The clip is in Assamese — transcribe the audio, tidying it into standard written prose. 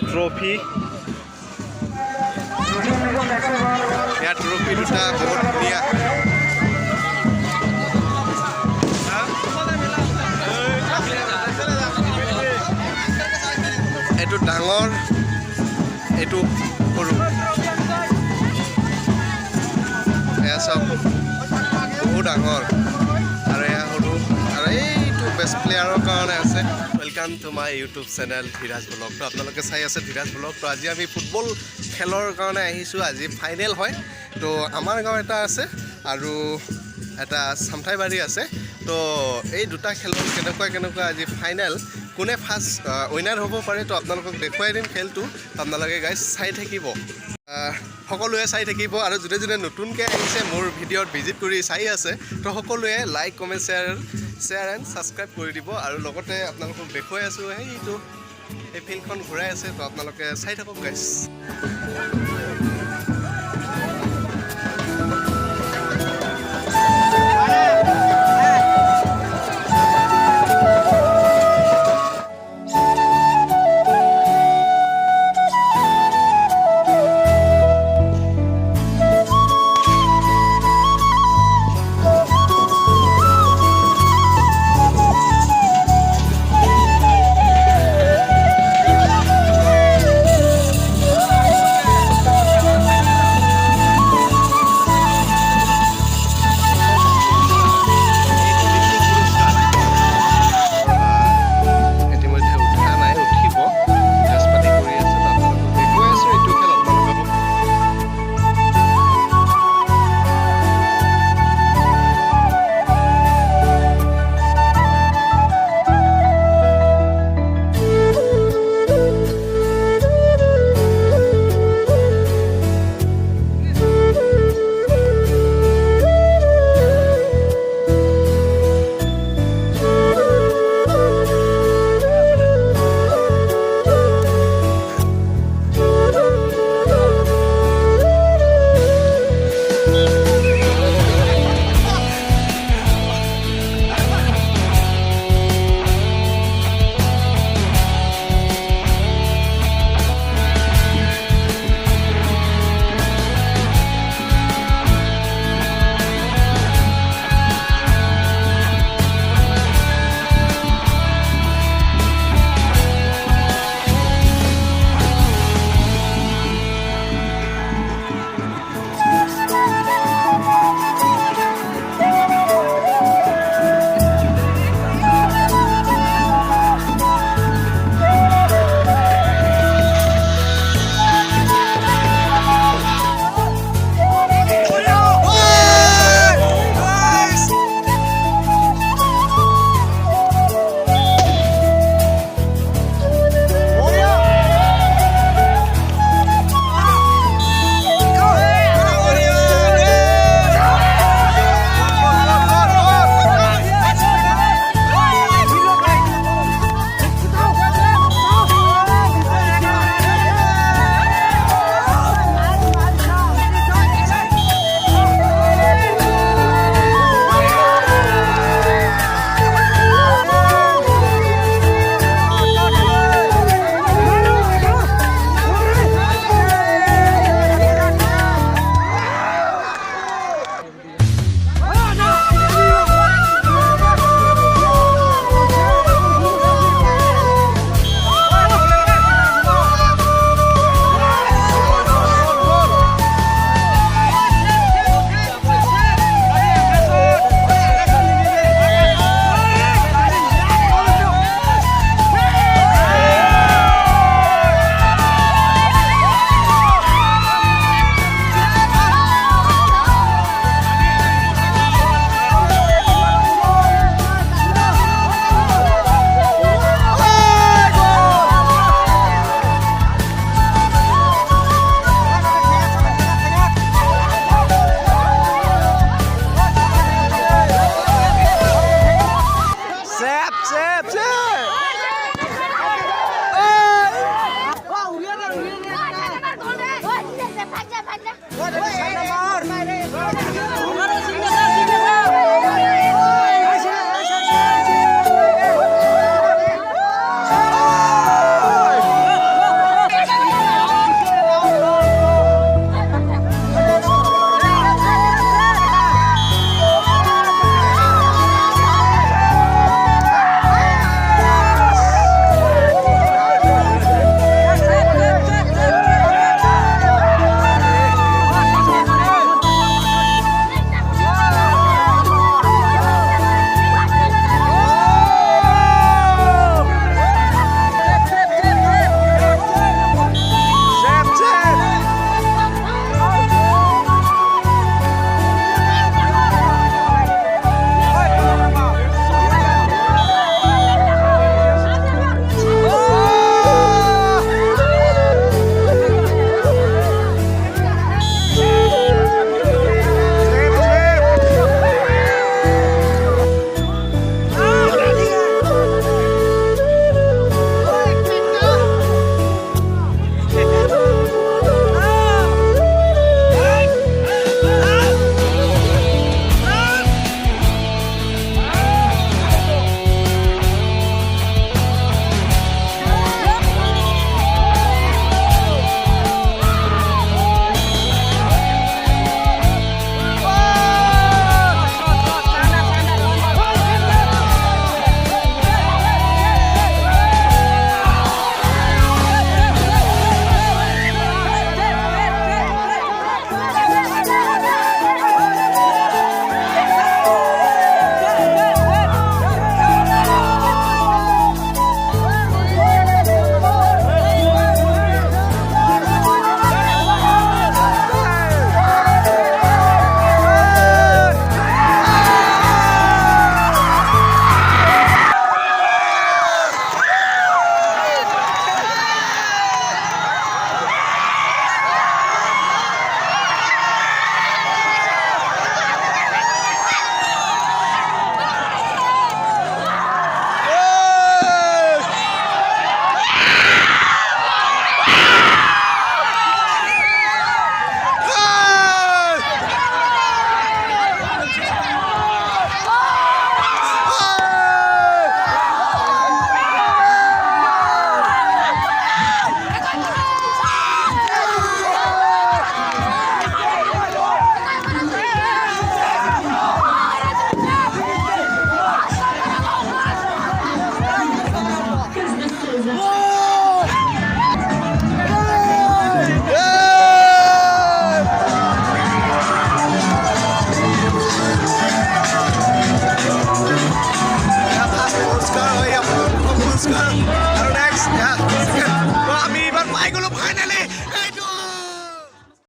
ট্ৰফি ইয়াৰ ট্ৰফি দুটা বহুত ধুনীয়া এইটো ডাঙৰ এইটো সৰু এয়া চব বহুত ডাঙৰ আৰু এয়া সৰু আৰু এইটো বেষ্ট প্লেয়াৰৰ কাৰণে আছে welcome to my YouTube channel Dhiraj blog তো আপোনালোকে চাই আছে ধীৰাজ ব্লগ তো আজি আমি ফুটবল খেলৰ কাৰণে আহিছোঁ আজি ফাইনেল হয় তো আমাৰ গাঁও এটা আছে আৰু এটা চামঠাইবাৰী আছে তো এই দুটা খেলৰ কেনেকুৱা আজি ফাইনেল কোনে ফাৰ্ষ্ট উইনাৰ হ'ব পাৰে তো আপোনালোকক দেখুৱাই দিম খেলটো আপোনালোকে গাইজ চাই থাকিব সকলোৱে চাই থাকিব আৰু যোনে নতুনকৈ আহিছে মোৰ ভিডিঅ'ত ভিজিট কৰি চাই আছে তো সকলোৱে like comment share and subscribe কৰি দিব আৰু লগতে আপোনালোকক দেখুৱাই আছোঁ সেইটো এই ফিল্ডখন ঘূৰাই আছে তো আপোনালোকে চাই থাকক গাইজ ফাইনেলি এইটো